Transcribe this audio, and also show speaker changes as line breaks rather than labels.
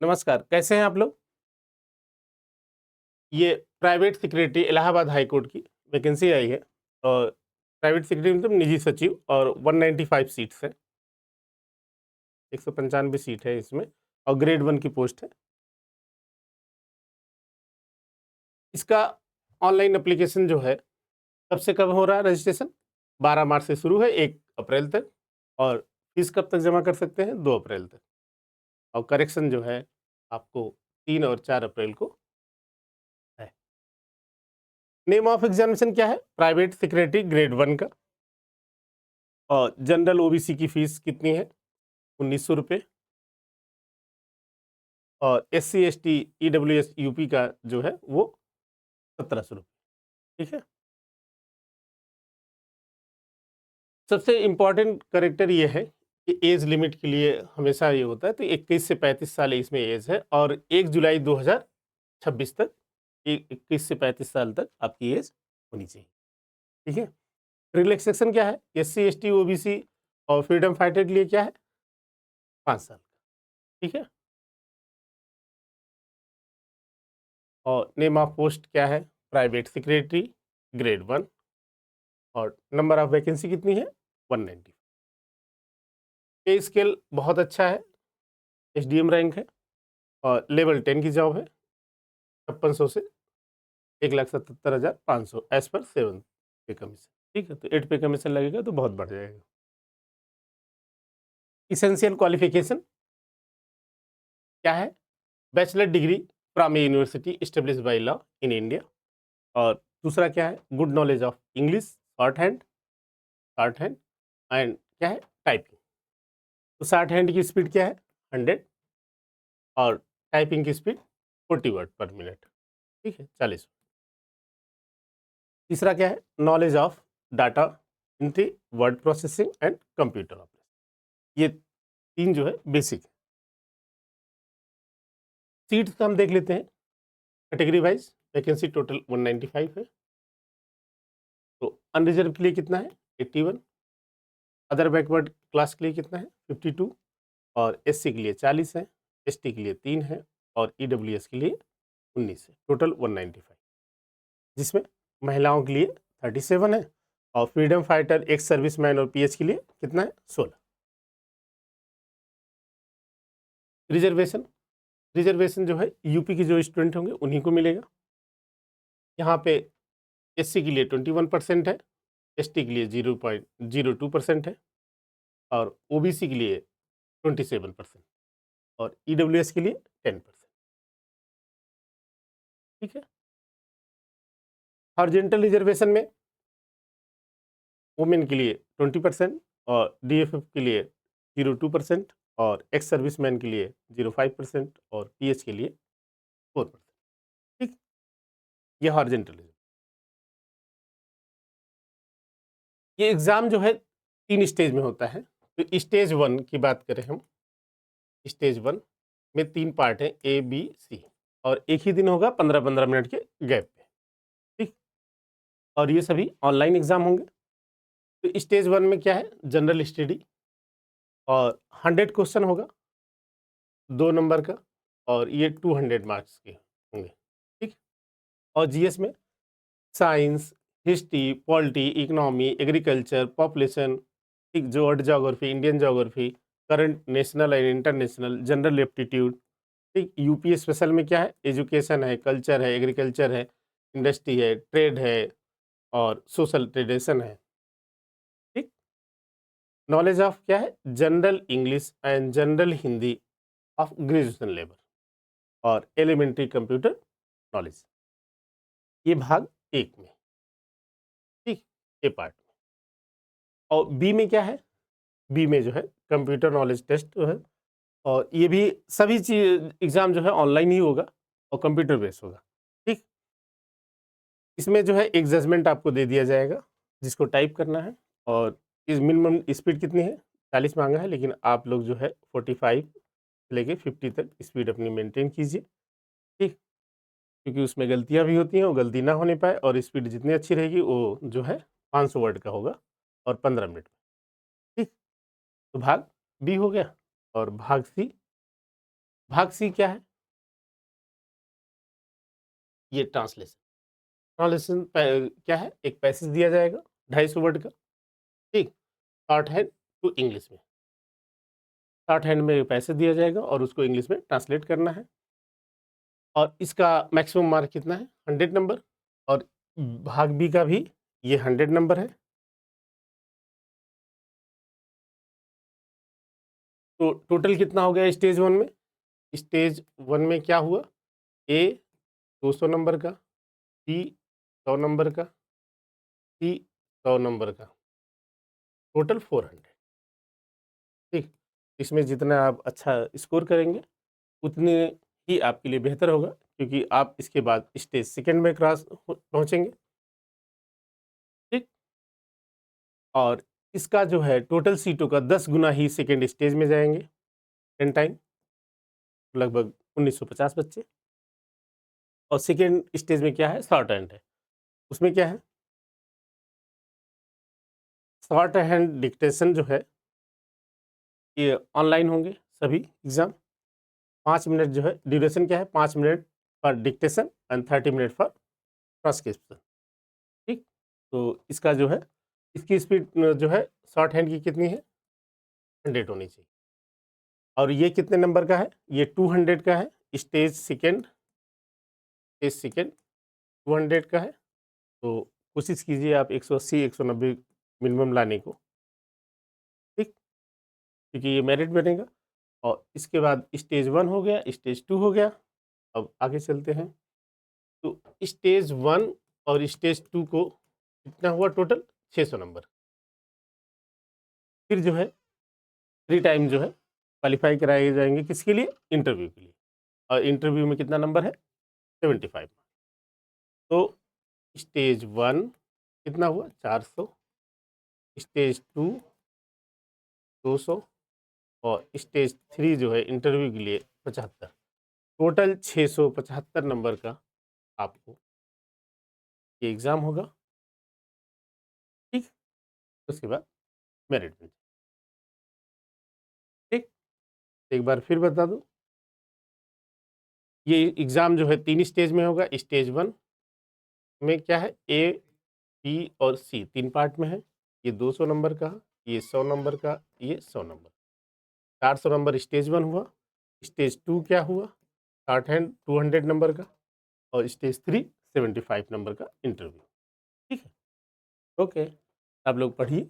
नमस्कार, कैसे हैं आप लोग? ये private secretary Allahabad high court की वैकेंसी आई है और प्राइवेट सेक्रेटरी मतलब निजी सचिव और 195 सीट्स हैं, 195 सीट है इसमें और ग्रेड 1 की पोस्ट है। इसका ऑनलाइन एप्लीकेशन जो है, कब से कब हो रहा है रजिस्ट्रेशन? 12 मार्च से शुरू है 1 अप्रैल तक और फीस कब तक जमा कर सकते हैं? 2 अप्रैल तक और करेक्शन जो है आपको 3 और 4 अप्रैल को है। नेम ऑफ एग्जामिनेशन क्या है? प्राइवेट सेक्रेटरी ग्रेड 1 का। और जनरल ओबीसी की फीस कितनी है? ₹1900 और एससी, एसटी, ईडब्ल्यूएस, यूपी का जो है वो ₹1700। ठीक है? सबसे इम्पोर्टेंट कैरेक्टर ये है कि एज लिमिट के लिए हमेशा ये होता है, तो 21 से 35 साल इसमें एज है और 1 जुलाई 2026 तक 21 से 35 साल तक आपकी एज होनी चाहिए। ठीक है? रिलैक्सेशन क्या है? एससी, एसटी, ओबीसी और फ्रीडम फाइटर के लिए क्या है? 5 साल। ठीक है? और नेम ऑफ पोस्ट क्या है? प्राइवेट सेक्रेटरी ग्रेड 1 और नंबर ऑफ वैकेंसी कितनी है? 190। पे स्केल बहुत अच्छा है, एसडीएम रैंक है और लेवल 10 की जॉब है, 5600 से 1,77,500 एज़ पर 7 पे कमीशन। ठीक है? तो 8 पे कमीशन लगेगा तो बहुत बढ़ जाएगा। एसेंशियल क्वालिफिकेशन क्या है? Bachelor degree from A university established by law in India और दूसरा क्या है? Good knowledge of English, short hand and क्या है? टाइपिंग। तो शॉर्ट हैंड की स्पीड क्या है? 100 और टाइपिंग की स्पीड 40 वर्ड पर मिनट। ठीक है? 40। तीसरा क्या है? Knowledge of data entry, word processing and computer operation. ये 3 जो है बेसिक है। सीट्स हम देख लेते हैं कैटेगरी वाइज। वैकेंसी टोटल 195 है। तो अनरिजर्व के लिए कितना है? 81। अदर बैकवर्ड क्लास के लिए कितना है? 52 और एससी के लिए 40 है, एसटी के लिए 3 है और ईडब्ल्यूएस के लिए 19 है। टोटल 195, जिसमें महिलाओं के लिए 37 है और फ्रीडम फाइटर, एक्स सर्विसमैन और पीएच के लिए कितना है? 16। रिजर्वेशन रिजर्वेशन जो है यूपी के जो स्टूडेंट होंगे उन्हीं को मिलेगा। यहाँ पे एससी के लिए 21% है, एसटी के लिए 0.02% है और ओबीसी के लिए 27% और ईडब्ल्यूएस के लिए 10%। ठीक है? हॉरिजॉन्टल रिजर्वेशन में वुमेन के लिए 20% और डीएफएफ के लिए 0.2% और एक्स सर्विसमैन के लिए 0.5% और पीएच के लिए 4%। ठीक? ये हॉरिजॉन्टल रिजर्वेशन। ये एग्ज़ाम जो है 3 स्टेज में होता है। तो स्टेज 1 की बात करें हम, स्टेज 1 में 3 पार्ट हैं ए, बी, सी और एक ही दिन होगा 15-15 मिनट के गैप पे। ठीक? और ये सभी ऑनलाइन एग्ज़ाम होंगे। तो स्टेज 1 में क्या है? जनरल स्टडी और 100 क्वेश्चन होगा, 2 नंबर का और ये 200 मार्क्स के होंगे। ठीक? और जीएस में science, history, polity, economy, agriculture, population, ठीक, जो world geography, Indian geography, current national and international, general aptitude, ठीक, यूपी स्पेशल में क्या है? एजुकेशन है, कल्चर है, एग्रीकल्चर है, इंडस्ट्री है, ट्रेड है और सोशल ट्रेडिशन है। ठीक? नॉलेज ऑफ क्या है? General English and general Hindi of graduation level और एलिमेंट्री कंप्यूटर नॉलेज। ये भाग 1 में। ठीक? ए पार्ट में। और बी में क्या है? बी में जो है कंप्यूटर नॉलेज टेस्ट जो है और ये भी सभी चीज़ एग्ज़ाम जो है ऑनलाइन ही होगा और कंप्यूटर बेस्ड होगा। ठीक? इसमें जो है एक जजमेंट आपको दे दिया जाएगा, जिसको टाइप करना है और इस मिनिमम स्पीड कितनी है? 40 माँगा है, लेकिन आप लोग जो है 45 से लेके 50 तक स्पीड अपनी मेंटेन कीजिए। ठीक? क्योंकि उसमें गलतियाँ भी होती हैं, वो गलती ना होने पाए और स्पीड जितनी अच्छी रहेगी वो जो है 500 वर्ड का होगा और 15 मिनट में। ठीक? तो भाग बी हो गया और भाग सी भाग सी क्या है? ये ट्रांसलेशन। ट्रांसलेशन क्या है? एक पैसेज दिया जाएगा 250 वर्ड का, ठीक, शॉर्ट हैंड टू इंग्लिश में। शॉर्ट हैंड में पैसेज दिया जाएगा और उसको इंग्लिश में ट्रांसलेट करना है, और इसका मैक्सिमम मार्क कितना है? 100 नंबर, और भाग बी का भी ये 100 नंबर है। तो टोटल कितना हो गया स्टेज 1 में? स्टेज 1 में क्या हुआ? ए 200 नंबर का, बी 100 नंबर का, सी 100 नंबर का, टोटल 400, ठीक। इसमें जितना आप अच्छा स्कोर करेंगे उतने ही आपके लिए बेहतर होगा, क्योंकि आप इसके बाद स्टेज सेकंड में पहुंचेंगे, ठीक। और इसका जो है टोटल सीटों का 10 गुना ही सेकंड स्टेज में जाएंगे, 10 टाइम, लगभग 1950 बच्चे। और सेकंड स्टेज में क्या है? शॉर्ट हैंड है। उसमें क्या है? शॉर्ट हैंड डिक्टेशन जो है ये ऑनलाइन होंगे सभी एग्ज़ाम। 5 मिनट जो है ड्यूरेशन, क्या है? 5 minute for dictation and 30 minute for transcription, ठीक। तो इसका जो है, इसकी स्पीड जो है शॉर्ट हैंड की कितनी है? 100 होनी चाहिए। और ये कितने नंबर का है? ये 200 का है। स्टेज सेकेंड 200 का है। तो कोशिश कीजिए आप 180 190 मिनिमम लाने को, ठीक, क्योंकि ये मेरिट बनेगा। और इसके बाद स्टेज 1 हो गया, स्टेज 2 हो गया। अब आगे चलते हैं। तो स्टेज 1 और स्टेज 2 को कितना हुआ टोटल? 600 नंबर। फिर जो है 3 टाइम जो है क्वालिफाई कराए जाएंगे, किसके लिए? इंटरव्यू के लिए। और इंटरव्यू में कितना नंबर है? 75। तो स्टेज 1 कितना हुआ? 400, स्टेज 2 200, और स्टेज 3 जो है इंटरव्यू के लिए 75। टोटल 675 नंबर का आपको ये एग्ज़ाम होगा, ठीक। उसके बाद मेरिट में, ठीक। एक बार फिर बता दूं, ये एग्ज़ाम जो है 3 स्टेज में होगा। स्टेज 1 में क्या है? ए, बी और सी 3 पार्ट में है। ये 200 नंबर का, ये 100 नंबर का, ये 100 नंबर। 400 नंबर स्टेज 1 हुआ। स्टेज 2 क्या हुआ? शॉर्ट हैंड 200 नंबर का, और स्टेज 3 75 नंबर का इंटरव्यू, ठीक है। ओके, आप लोग पढ़िए।